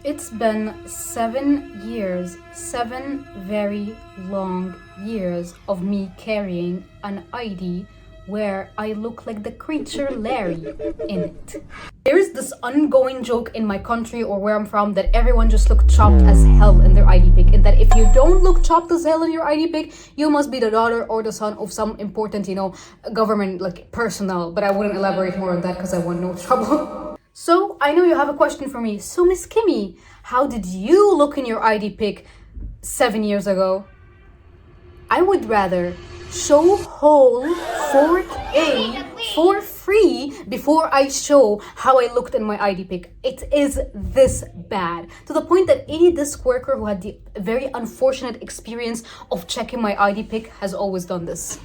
It's been 7 years, 7 very long years of me carrying an ID where I look like the creature Larry in it. There's this ongoing joke in my country or where I'm from that everyone just look chopped as hell in their ID pic, and that if you don't look chopped as hell in your ID pic, you must be the daughter or the son of some important, government personnel. But I wouldn't elaborate more on that because I want no trouble. So I know you have a question for me. So Miss Kimmy, how did you look in your ID pic 7 years ago? I would rather show whole 4K for free before I show how I looked in my ID pic. It is this bad, to the point that any desk worker who had the very unfortunate experience of checking my ID pic has always done this.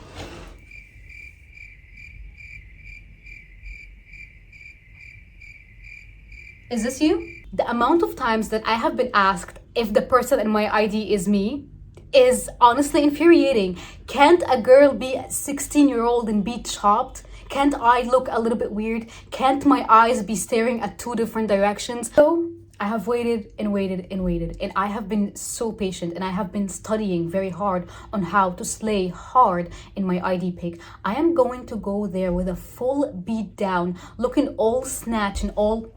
Is this you? The amount of times that I have been asked if the person in my ID is me is honestly infuriating. Can't a girl be a 16-year-old and be chopped? Can't I look a little bit weird? Can't my eyes be staring at 2 different directions? So I have waited and waited and waited, and I have been so patient, and I have been studying very hard on how to slay hard in my ID pic. I am going to go there with a full beat down, looking all snatch and all,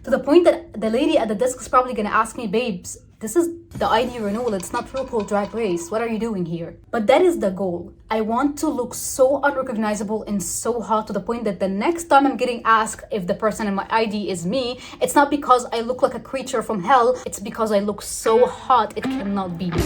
to the point that the lady at the desk is probably gonna ask me, babes, this is the ID renewal, it's not RuPaul Drag Race. What are you doing here? But that is the goal. I want to look so unrecognizable and so hot to the point that the next time I'm getting asked if the person in my ID is me, it's not because I look like a creature from hell, it's because I look so hot it cannot be me.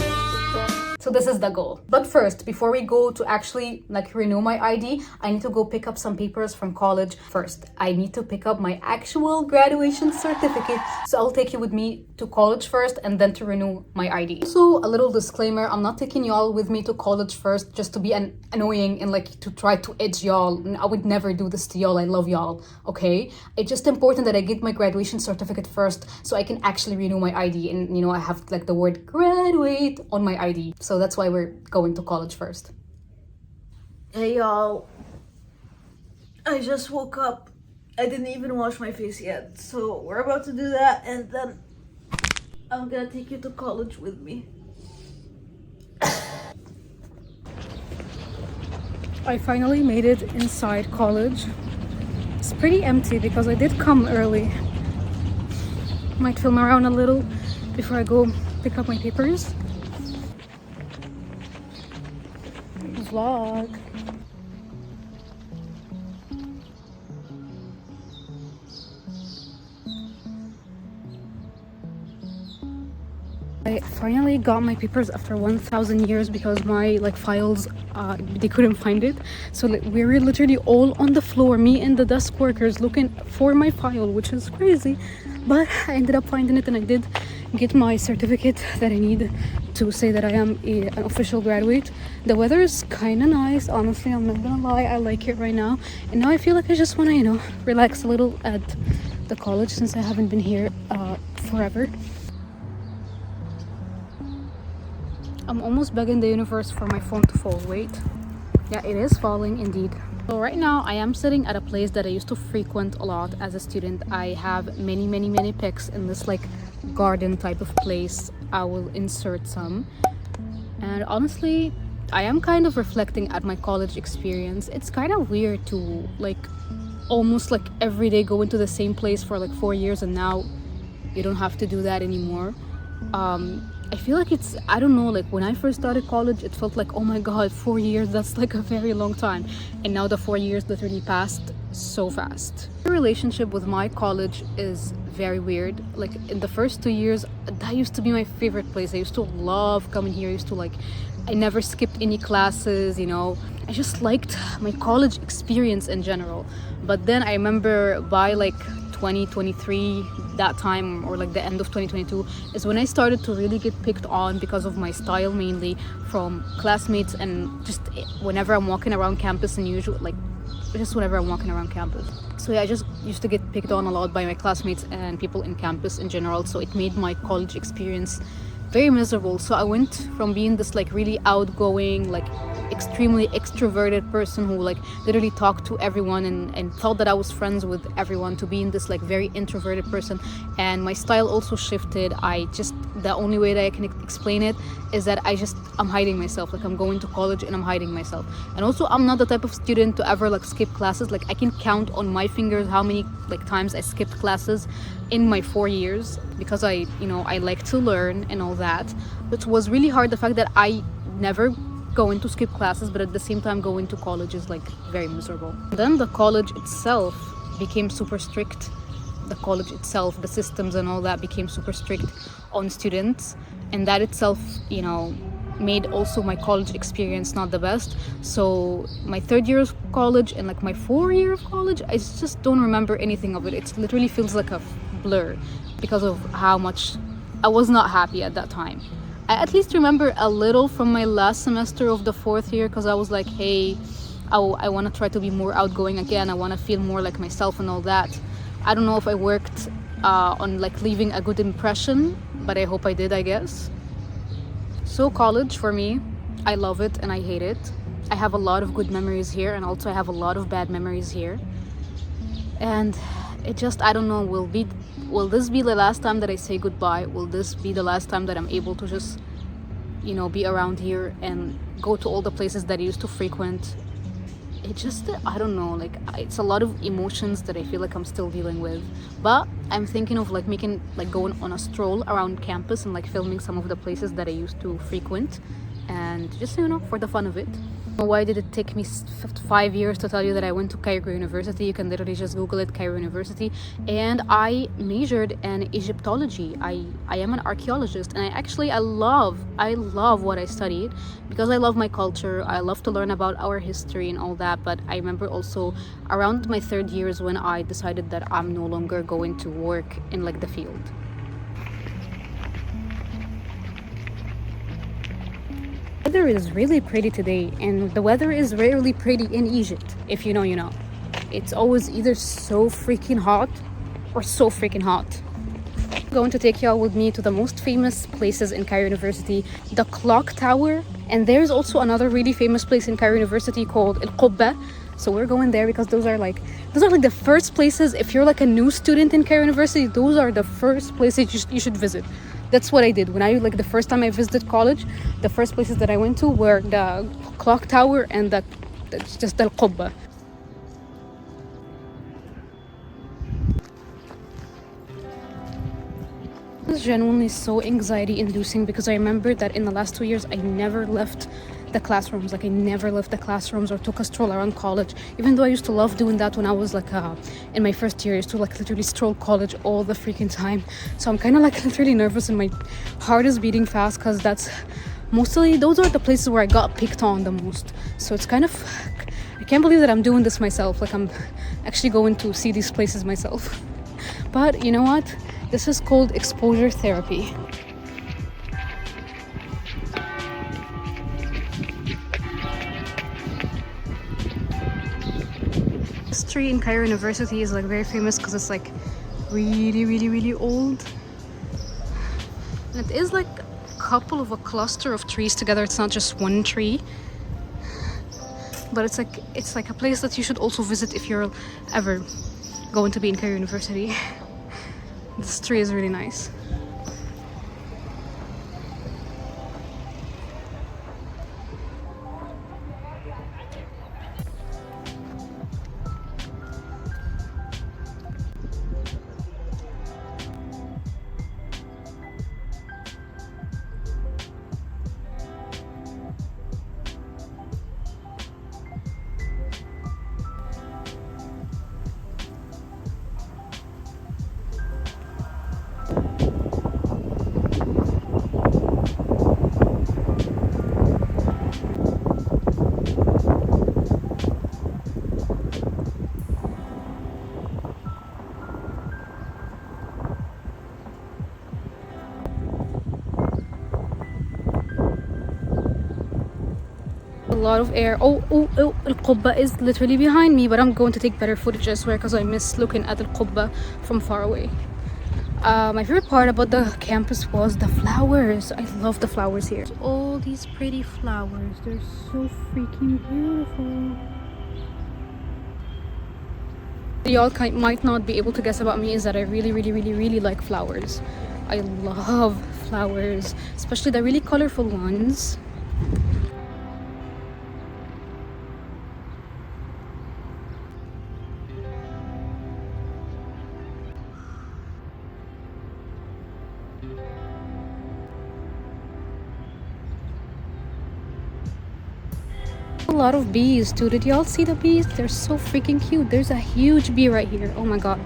So this is the goal. But first, before we go to actually renew my ID, I need to go pick up some papers from college first. I need to pick up my actual graduation certificate. So I'll take you with me to college first and then to renew my ID. So a little disclaimer, I'm not taking y'all with me to college first just to be annoying and to try to edge y'all. I would never do this to y'all. I love y'all, okay? It's just important that I get my graduation certificate first so I can actually renew my ID. And I have the word graduate on my ID. So that's why we're going to college first. Hey y'all, I just woke up. I didn't even wash my face yet, so we're about to do that, and then I'm gonna take you to college with me. I finally made it inside college. It's pretty empty because I did come early. Might film around a little before I go pick up my papers. Vlog. I finally got my papers after 1,000 years because my files they couldn't find it, so we were literally all on the floor, me and the desk workers, looking for my file, which is crazy, but I ended up finding it, and I did get my certificate that I need to say that I am an official graduate. The weather is kind of nice, honestly, I'm not gonna lie. I like it right now, and now I feel like I just want to relax a little at the college since I haven't been here forever. I'm almost begging the universe for my phone to fall. Wait, yeah, it is falling indeed. So right now I am sitting at a place that I used to frequent a lot as a student. I have many pics in this garden type of place. I will insert some, and honestly I am kind of reflecting at my college experience. It's kind of weird to almost every day go into the same place for 4 years, and now you don't have to do that anymore. I feel like it's, I don't know, when I first started college, it felt like, oh my god, 4 years, that's a very long time. And now the 4 years literally passed so fast. The relationship with my college is very weird. In the first 2 years, that used to be my favorite place. I used to love coming here. I used to I never skipped any classes, I just liked my college experience in general. But then I remember by 2023, that time, or the end of 2022, is when I started to really get picked on because of my style, mainly from classmates, and just whenever I'm walking around campus, and just whenever I'm walking around campus. So yeah, I just used to get picked on a lot by my classmates and people in campus in general. So it made my college experience very miserable. So I went from being this like really outgoing, like extremely extroverted person who like literally talked to everyone and thought that I was friends with everyone, to being this like very introverted person. And my style also shifted. The only way that I can explain it is that I'm hiding myself. Like I'm going to college and I'm hiding myself. And also I'm not the type of student to ever like skip classes. Like I can count on my fingers how many like times I skipped classes in my 4 years, because I like to learn and all that. It was really hard, the fact that I never going to skip classes, but at the same time going to college is like very miserable. Then the college itself became super strict. The college itself, the systems and all that became super strict on students, and that itself made also my college experience not the best. So my 3rd year of college and like my 4th year of college, I just don't remember anything of it. It literally feels like a blur because of how much I was not happy at that time. I at least remember a little from my last semester of the 4th year, because I was like, hey, I want to try to be more outgoing again. I want to feel more like myself and all that. I don't know if I worked on like leaving a good impression, but I hope I did, I guess. So college for me, I love it and I hate it. I have a lot of good memories here, and also I have a lot of bad memories here. And it just, I don't know, will this be the last time that I say goodbye? Will this be the last time that I'm able to just, be around here and go to all the places that I used to frequent? It just, I don't know, like it's a lot of emotions that I feel like I'm still dealing with. But I'm thinking of like going on a stroll around campus and like filming some of the places that I used to frequent, and just for the fun of it. Why did it take me 5 years to tell you that I went to Cairo University? You can literally just Google it, Cairo University. And I majored in Egyptology. I am an archaeologist, and I love what I studied, because I love my culture. I love to learn about our history and all that. But I remember also around my 3rd year is when I decided that I'm no longer going to work in like the field. The weather is really pretty today, and the weather is rarely pretty in Egypt. If you know. It's always either so freaking hot or so freaking hot. I'm going to take y'all with me to the most famous places in Cairo University, the Clock Tower, and there's also another really famous place in Cairo University called El Qubba. So we're going there because those are like the first places. If you're like a new student in Cairo University, those are the first places you should visit. That's what I did when the first time I visited college. The first places that I went to were the Clock Tower and just Al Qubba. It was genuinely so anxiety inducing, because I remember that in the last 2 years I never left the classrooms. Like I never left the classrooms or took a stroll around college, even though I used to love doing that when I was like in my 1st year. I used to like literally stroll college all the freaking time. So I'm kind of like literally nervous and my heart is beating fast, because those are the places where I got picked on the most. So it's kind of, I can't believe that I'm doing this myself. Like I'm actually going to see these places myself. But you know what? This is called exposure therapy. This tree in Cairo University is like very famous because it's like really, really, really old. And it is like a cluster of trees together. It's not just one tree. But it's like a place that you should also visit if you're ever going to be in Cairo University. This tree is really nice. A lot of air. Oh, Al Qubba is literally behind me, but I'm going to take better footage, I swear, because I miss looking at Al Qubba from far away. My favorite part about the campus was the flowers. I love the flowers here. All these pretty flowers. They're so freaking beautiful. Y'all might not be able to guess about me is that I really like flowers. I love flowers, especially the really colorful ones. A lot of bees too. Did y'all see the bees? They're so freaking cute. There's a huge bee right here. Oh my god.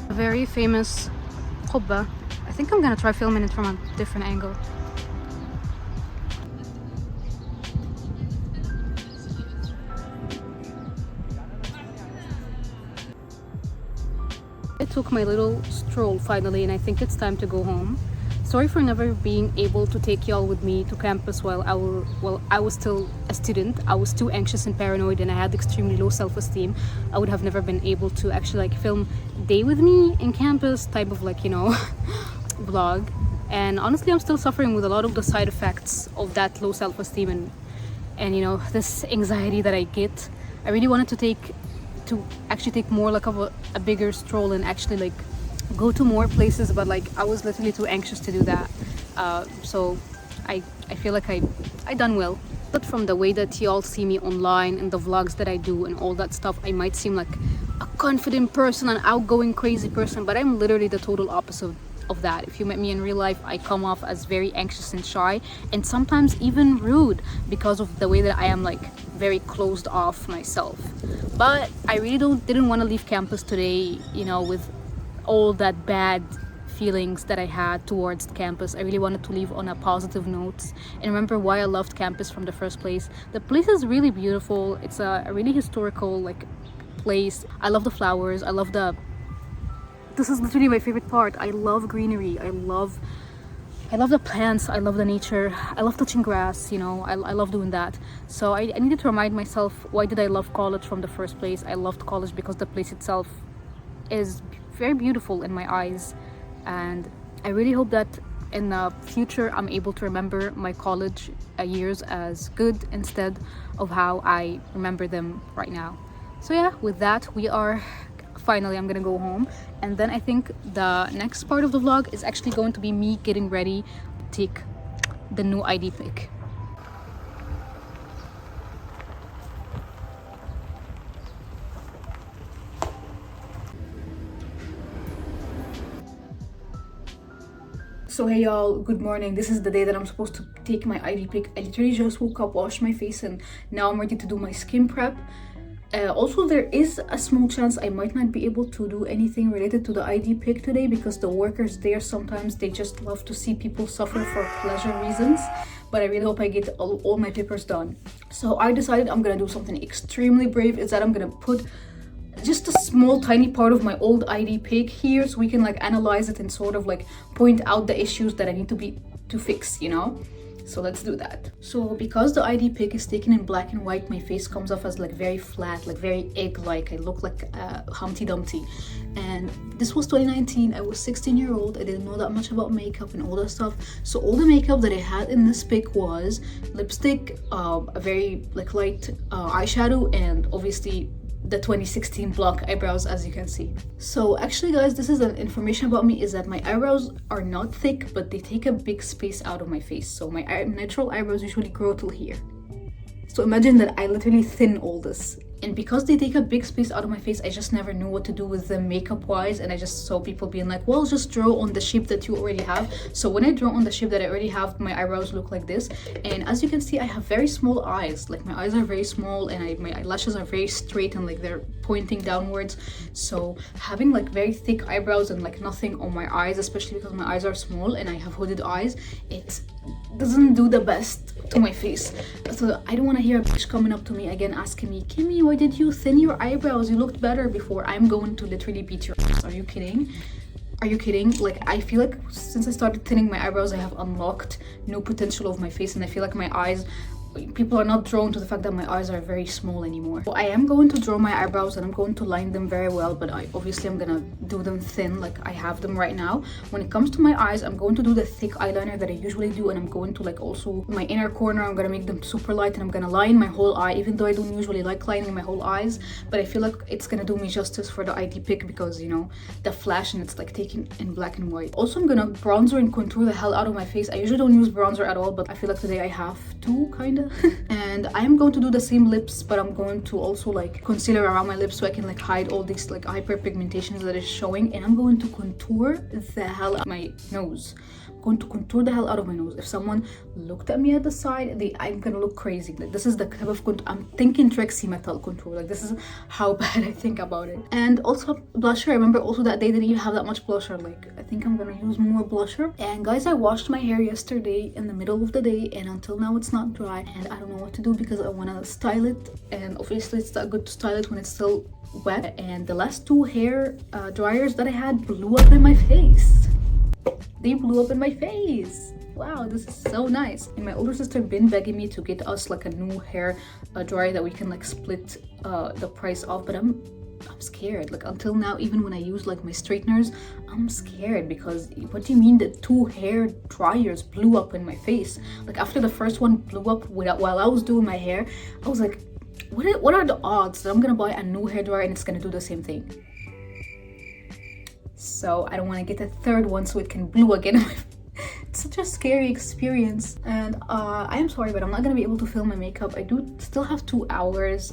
A very famous qubba. I think I'm gonna try filming it from a different angle. I took my little stroll finally, and I think it's time to go home. Sorry for never being able to take y'all with me to campus while I was still a student. I was too anxious and paranoid, and I had extremely low self-esteem. I would have never been able to actually like film day with me in campus type of like, you know, vlog. And honestly, I'm still suffering with a lot of the side effects of that low self-esteem and you know, this anxiety that I get. I really wanted to actually take more like of a bigger stroll and actually like go to more places, but like I was literally too anxious to do that. So I feel like I done well. But from the way that y'all see me online and the vlogs that I do and all that stuff, I might seem like a confident person, an outgoing crazy person, but I'm literally the total opposite of that. If you met me in real life, I come off as very anxious and shy, and sometimes even rude because of the way that I am like very closed off myself. But I really didn't want to leave campus today, you know, with all that bad feelings that I had towards campus. I really wanted to leave on a positive note and remember why I loved campus from the first place. The place is really beautiful. It's a really historical like place. I love the flowers. This is literally my favorite part. I love greenery. I love the plants. I love the nature. I love touching grass, you know. I love doing that. So I needed to remind myself, why did I love college from the first place? I loved college because the place itself is very beautiful in my eyes, and I really hope that in the future I'm able to remember my college years as good instead of how I remember them right now. So yeah, with that, I'm gonna go home, and then I think the next part of the vlog is actually going to be me getting ready to take the new ID pic. So hey y'all, good morning. This is the day that I'm supposed to take my ID pic. I literally just woke up, washed my face, and now I'm ready to do my skin prep. Also, there is a small chance I might not be able to do anything related to the ID pic today because the workers there sometimes they just love to see people suffer for pleasure reasons. But I really hope I get all my papers done. So I decided I'm gonna do something extremely brave. Is that I'm gonna put just a small tiny part of my old ID pic here so we can like analyze it and sort of like point out the issues that I need to fix, you know. So let's do that. So because the ID pic is taken in black and white, my face comes off as like very flat, like very egg-like. I look like Humpty Dumpty. And this was 2019. I was 16-year-old. I didn't know that much about makeup and all that stuff. So all the makeup that I had in this pic was lipstick, a very like light eyeshadow, and obviously the 2016 block eyebrows, as you can see. So actually guys, this is an information about me, is that my eyebrows are not thick, but they take a big space out of my face. So my natural eyebrows usually grow till here. So imagine that I literally thin all this. And because they take a big space out of my face, I just never knew what to do with them makeup wise, and I just saw people being like, well, just draw on the shape that you already have. So when I draw on the shape that I already have, my eyebrows look like this. And as you can see, I have very small eyes. Like my eyes are very small, and my eyelashes are very straight and like they're pointing downwards. So having like very thick eyebrows and like nothing on my eyes, especially because my eyes are small and I have hooded eyes, it doesn't do the best to my face. So I don't want to hear a bitch coming up to me again asking me, Kimmy, why did you thin your eyebrows? You looked better before. I'm going to literally beat your ass. Are you kidding? Are you kidding? Like, I feel like since I started thinning my eyebrows, I have unlocked new potential of my face, and I feel like my eyes people are not drawn to the fact that my eyes are very small anymore. So I am going to draw my eyebrows and I'm going to line them very well, but obviously I'm gonna do them thin like I have them right now. When it comes to my eyes, I'm going to do the thick eyeliner that I usually do, and I'm going to like also my inner corner, I'm gonna make them super light, and I'm gonna line my whole eye, even though I don't usually like lining my whole eyes, but I feel like it's gonna do me justice for the ID pic because, you know, the flash and it's like taken in black and white. Also, I'm gonna bronzer and contour the hell out of my face. I usually don't use bronzer at all, but I feel like today I have to, kinda. And I am going to do the same lips, but I'm going to also like concealer around my lips so I can like hide all these like hyperpigmentations that is showing, and I'm going to contour the hell out of my nose. I'm going to contour the hell out of my nose. If someone looked at me at the side, I'm gonna look crazy. Like, this is the type of contour I'm thinking, Trixie Metal contour. Like, this is how bad I think about it. And also blusher. I remember also that they didn't even have that much blusher. Like, I think I'm gonna use more blusher. And guys, I washed my hair yesterday in the middle of the day, and until now it's not dry, and I don't know what to do because I want to style it, and obviously it's not good to style it when it's still wet. And the last two hair dryers that I had blew up in my face. They blew up in my face. Wow, this is so nice. And my older sister been begging me to get us like a new hair dryer that we can like split the price off, but I'm scared. Like, until now, even when I use like my straighteners, I'm scared because what do you mean that two hair dryers blew up in my face? Like, after the first one blew up while I was doing my hair, I was like, what are the odds that I'm gonna buy a new hair dryer and it's gonna do the same thing? So I don't want to get a third one so it can blow again. It's such a scary experience. And I am sorry, but I'm not gonna be able to film my makeup. I do still have 2 hours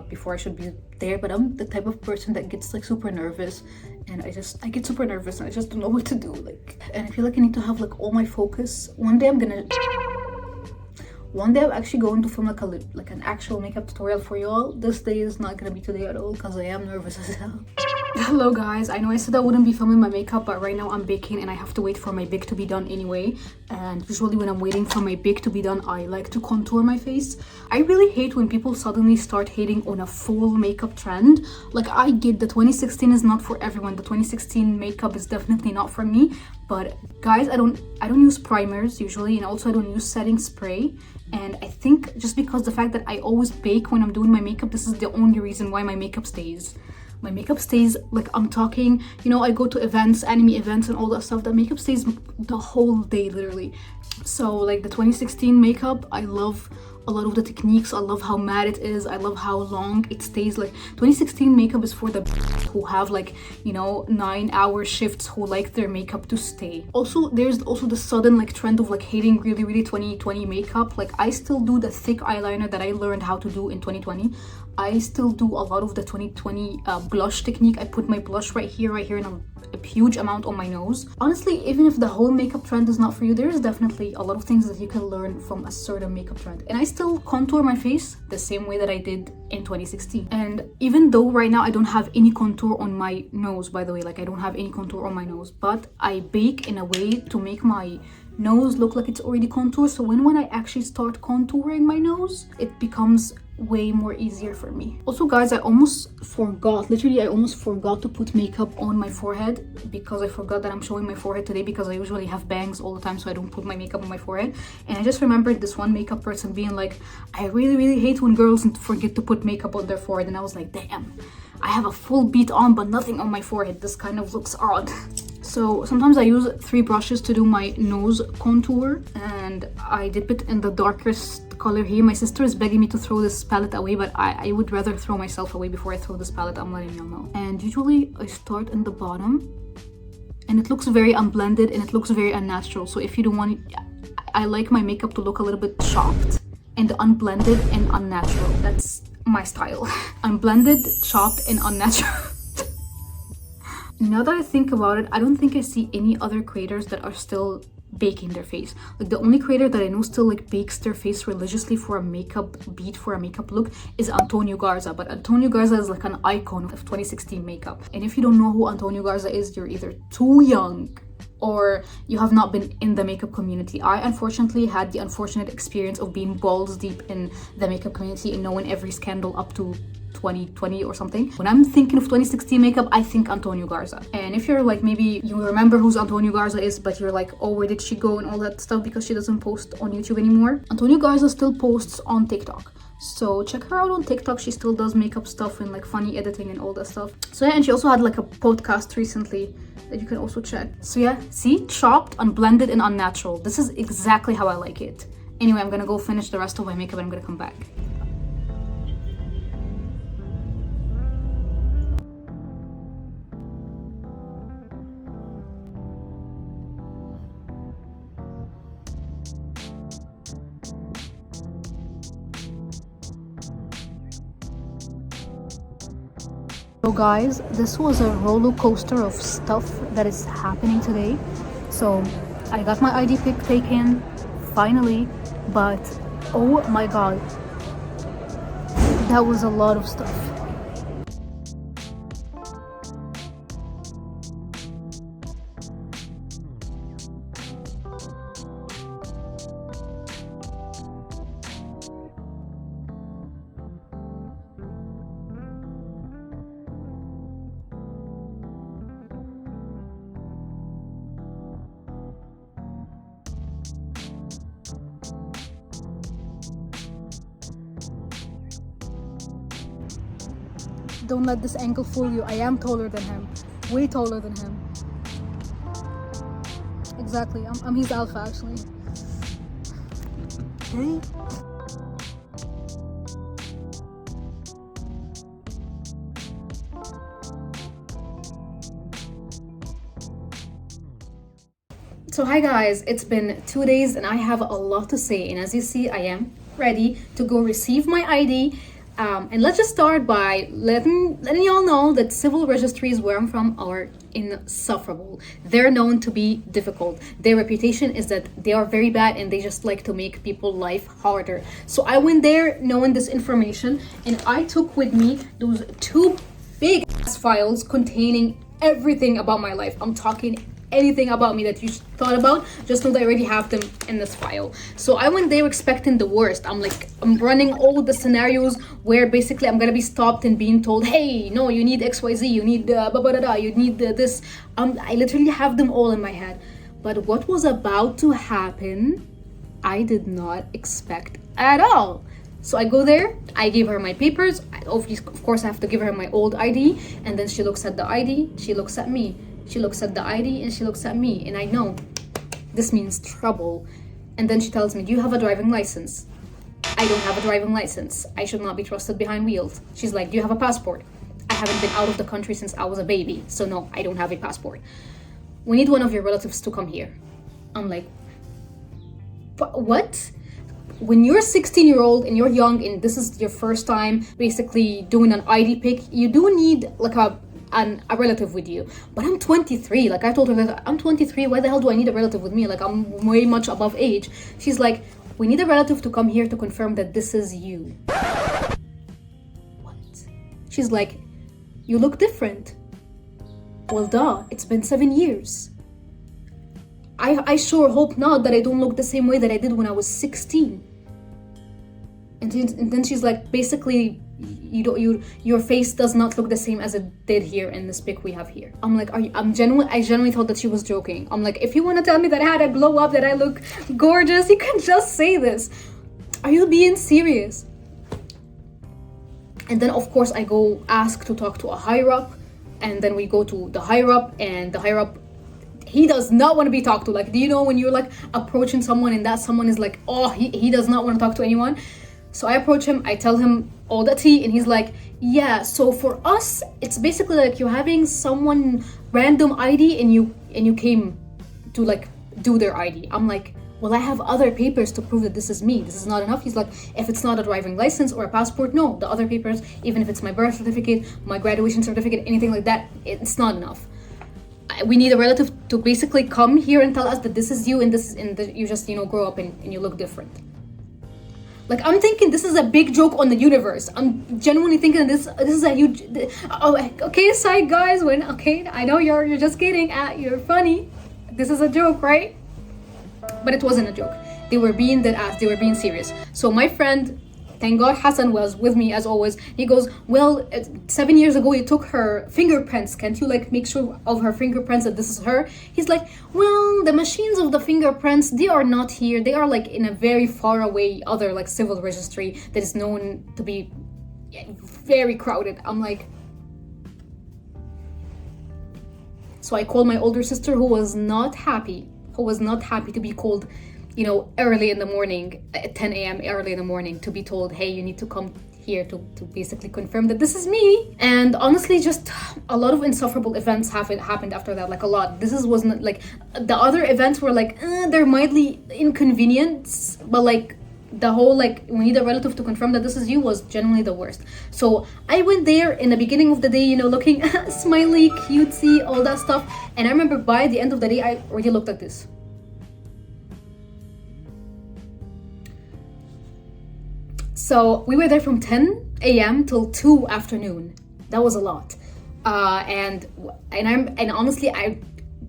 before I should be there, but I'm the type of person that gets like super nervous, and I get super nervous and I just don't know what to do. Like, and I feel like I need to have like all my focus. One day I'm actually going to film like an actual makeup tutorial for y'all. This day is not gonna be today at all because I am nervous as hell. Hello guys, I know I said I wouldn't be filming my makeup, but right now I'm baking and I have to wait for my bake to be done anyway. And usually when I'm waiting for my bake to be done, I like to contour my face. I really hate when people suddenly start hating on a full makeup trend. Like, I get that 2016 is not for everyone. The 2016 makeup is definitely not for me. But guys, I don't use primers usually, and also I don't use setting spray. And I think just because the fact that I always bake when I'm doing my makeup, this is the only reason why my makeup stays. My makeup stays, like, I'm talking, you know, I go to events, anime events and all that stuff, that makeup stays the whole day literally. So like the 2016 makeup, I love a lot of the techniques. I love how matte it is. I love how long it stays. Like, 2016 makeup is for the who have like, you know, 9-hour shifts, who like their makeup to stay. Also, there's also the sudden like trend of like hating really 2020 makeup. Like, I still do the thick eyeliner that I learned how to do in 2020. I still do a lot of the 2020 blush technique. I put my blush right here and a huge amount on my nose. Honestly, even if the whole makeup trend is not for you, there's definitely a lot of things that you can learn from a certain makeup trend. And I still contour my face the same way that I did in 2016. And even though right now I don't have any contour on my nose, by the way, like, I don't have any contour on my nose, but I bake in a way to make my nose look like it's already contoured. So when I actually start contouring my nose, it becomes way more easier for me. Also guys, I almost forgot to put makeup on my forehead, because I forgot that I'm showing my forehead today, because I usually have bangs all the time, so I don't put my makeup on my forehead. And I just remembered this one makeup person being like, I really hate when girls forget to put makeup on their forehead. And I was like, damn, I have a full beat on but nothing on my forehead. This kind of looks odd. So sometimes I use 3 brushes to do my nose contour, and I dip it in the darkest color here. My sister is begging me to throw this palette away, but I would rather throw myself away before I throw this palette, I'm letting y'all know. And usually I start in the bottom, and it looks very unblended and it looks very unnatural. So if you don't want it, I like my makeup to look a little bit chopped and unblended and unnatural. That's my style. Unblended, chopped, and unnatural. Now that I think about it, I don't think I see any other creators that are still baking their face. Like, the only creator that I know still like bakes their face religiously for a makeup beat, for a makeup look, is Antonio Garza. But Antonio Garza is like an icon of 2016 makeup. And if you don't know who Antonio Garza is, you're either too young or you have not been in the makeup community. I unfortunately had the unfortunate experience of being balls deep in the makeup community and knowing every scandal up to 2020 or something. When I'm thinking of 2016 makeup, I think Antonio Garza. And if you're like, maybe you remember who Antonio Garza is, but you're like, oh, where did she go and all that stuff because she doesn't post on YouTube anymore. Antonio Garza still posts on TikTok. So check her out on TikTok. She still does makeup stuff and like funny editing and all that stuff. So yeah, and she also had like a podcast recently that you can also check. So yeah, see, chopped, unblended, and unnatural. This is exactly how I like it. Anyway, I'm gonna go finish the rest of my makeup and I'm gonna come back. So guys, this was a roller coaster of stuff that is happening today. So I got my ID pic taken finally, but oh my god, that was a lot of stuff. Don't let this angle fool you. I am taller than him. Way taller than him. Exactly. I'm his alpha actually. Okay. So hi guys, it's been 2 days and I have a lot to say, and as you see I am ready to go receive my ID. And let's just start by letting y'all know that civil registries where I'm from are insufferable. They're known to be difficult. Their reputation is that they are very bad and they just like to make people's life harder. So I went there knowing this information, and I took with me those 2 big ass files containing everything about my life. I'm talking anything about me that you thought about, just know that I already have them in this file. So I went there expecting the worst. I'm running all the scenarios where basically I'm gonna be stopped and being told, hey, no, you need XYZ, you need you need this. I literally have them all in my head. But what was about to happen, I did not expect at all. So I go there, I give her my papers. Of course, I have to give her my old ID, and then she looks at the ID, she looks at me. She looks at the ID and she looks at me, and I know this means trouble. And then she tells me, do you have a driving license? I don't have a driving license. I should not be trusted behind wheels. She's like, do you have a passport? I haven't been out of the country since I was a baby, so no, I don't have a passport. We need one of your relatives to come here. I'm like, what? When you're a 16-year-old and you're young and this is your first time basically doing an ID pic, you do need like a relative with you. But I'm 23. Like I told her that I'm 23. Why the hell do I need a relative with me? Like I'm way much above age. She's like, we need a relative to come here to confirm that this is you. What? She's like, you look different. Well, duh. It's been 7 years. I sure hope not that I don't look the same way that I did when I was 16. And then she's like, basically, your face does not look the same as it did here in this pic we have here. I'm like, I genuinely thought that she was joking. I'm like, if you want to tell me that I had a glow up, that I look gorgeous, you can just say this. Are you being serious? And then of course I go ask to talk to a higher up, and then we go to the higher up, and the higher up, he does not want to be talked to. Like, do you know when you're like approaching someone and that someone is like, oh, he does not want to talk to anyone? So I approach him, I tell him all the tea, and he's like, yeah, so for us, it's basically like you're having someone random ID and you came to like do their ID. I'm like, well, I have other papers to prove that this is me. This is not enough. He's like, if it's not a driving license or a passport, no, the other papers, even if it's my birth certificate, my graduation certificate, anything like that, it's not enough. We need a relative to basically come here and tell us that this is you and this is, and you just, grow up and you look different. Like, I'm thinking this is a big joke on the universe. I'm genuinely thinking this is a huge. Oh, okay, sorry guys. I know you're just kidding. You're funny. this is a joke, right? But it wasn't a joke. They were being dead ass. They were being serious. So my friend, thank God Hassan was with me as always. He goes, well, 7 years ago you took her fingerprints. Can't you like make sure of her fingerprints that this is her? He's like, well, the machines of the fingerprints, they are not here. They are like in a very far away other like civil registry that is known to be very crowded. I'm like, so I called my older sister who was not happy to be called, you know, early in the morning, at 10 a.m. early in the morning, to be told, hey, you need to come here to basically confirm that this is me. And honestly, just a lot of insufferable events happened after that, like a lot. This wasn't like, the other events were like, there might be inconvenience, but like the whole like, we need a relative to confirm that this is you was generally the worst. So I went there in the beginning of the day, you know, looking smiley, cutesy, all that stuff. And I remember by the end of the day, I already looked like this. So we were there from 10 a.m. till 2 afternoon. That was a lot. And honestly, I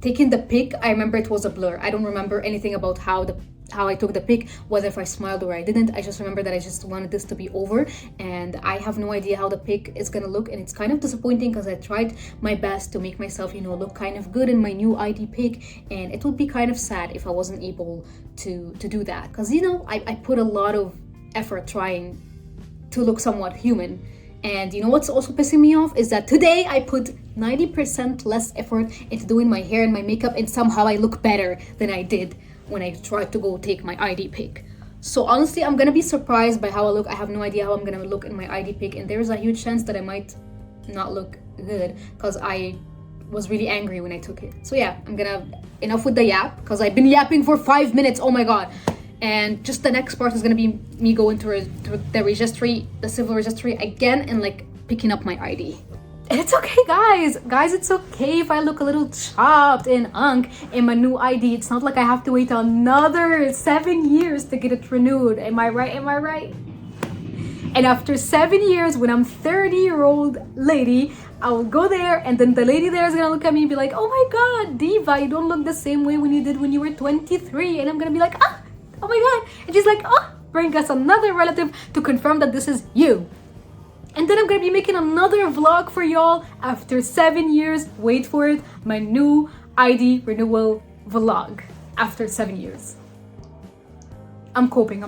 taking the pic, I remember it was a blur. I don't remember anything about how I took the pic, whether if I smiled or I didn't. I just remember that I just wanted this to be over, and I have no idea how the pic is gonna look, and it's kind of disappointing because I tried my best to make myself, you know, look kind of good in my new ID pic, and it would be kind of sad if I wasn't able to do that, because, you know, I put a lot of effort trying to look somewhat human. And you know what's also pissing me off is that today I put 90% less effort into doing my hair and my makeup, and somehow I look better than I did when I tried to go take my ID pic. So honestly, I'm gonna be surprised by how I look. I have no idea how I'm gonna look in my ID pic, and there's a huge chance that I might not look good because I was really angry when I took it. So yeah, enough with the yap, because I've been yapping for 5 minutes, oh my god. And just the next part is gonna be me going to the registry, the civil registry again, and like picking up my ID. And it's okay, guys, it's okay if I look a little chopped and in my new ID. It's not like I have to wait another 7 years to get it renewed. Am I right? And after 7 years, when I'm 30-year-old lady, I will go there, and then the lady there is gonna look at me and be like, oh my god, Diva, you don't look the same way when you did when you were 23. And I'm gonna be like, oh my god. And she's like, bring us another relative to confirm that this is you. And then I'm gonna be making another vlog for y'all after 7 years. Wait for it, my new ID renewal vlog after 7 years. I'm coping,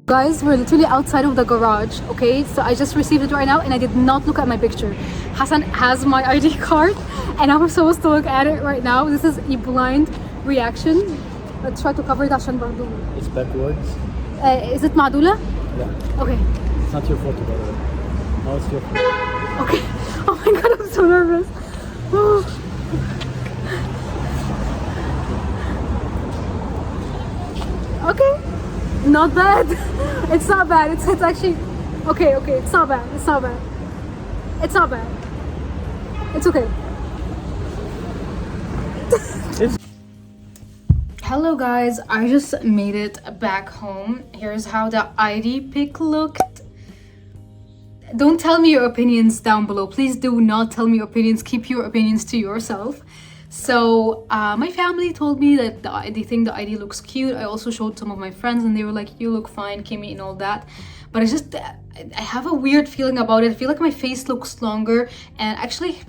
Guys, we're literally outside of the garage, okay? So I just received it right now, and I did not look at my picture. Hassan has my ID card, and I'm supposed to look at it right now. This is a blind reaction. Let's try to cover it عشان برضو. It's backwards. Is it معدولة? Yeah. Okay. It's not your photo, by the way. No, it's your photo. Okay. Oh my god, I'm so nervous. Okay. Not bad. It's not bad. It's actually okay. It's not bad. It's not bad. It's okay. Hello guys, I just made it back home. Here's how the ID pic looked. Don't tell me your opinions down below. Please do not tell me your opinions. Keep your opinions to yourself. So my family told me that they think the ID looks cute. I also showed some of my friends, and they were like, you look fine, Kimmy, and all that. But I have a weird feeling about it. I feel like my face looks longer, and actually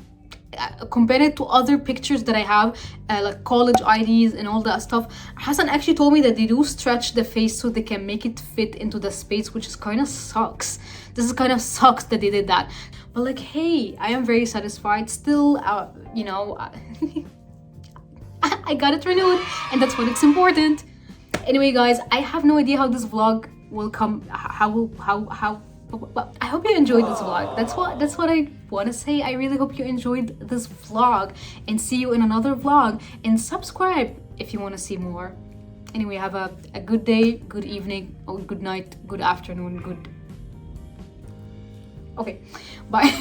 compared it to other pictures that I have, like college IDs and all that stuff, Hassan actually told me that they do stretch the face so they can make it fit into the space, which is kind of sucks. This is kind of sucks that they did that. But like, hey, I am very satisfied still. You know, I got it renewed, and that's what it's important. Anyway, guys, I have no idea how this vlog will come. I hope you enjoyed this vlog. That's what I want to say. I really hope you enjoyed this vlog, and see you in another vlog, and subscribe if you want to see more. Anyway, have a good day, good evening, or good night, good afternoon, good. Okay, bye.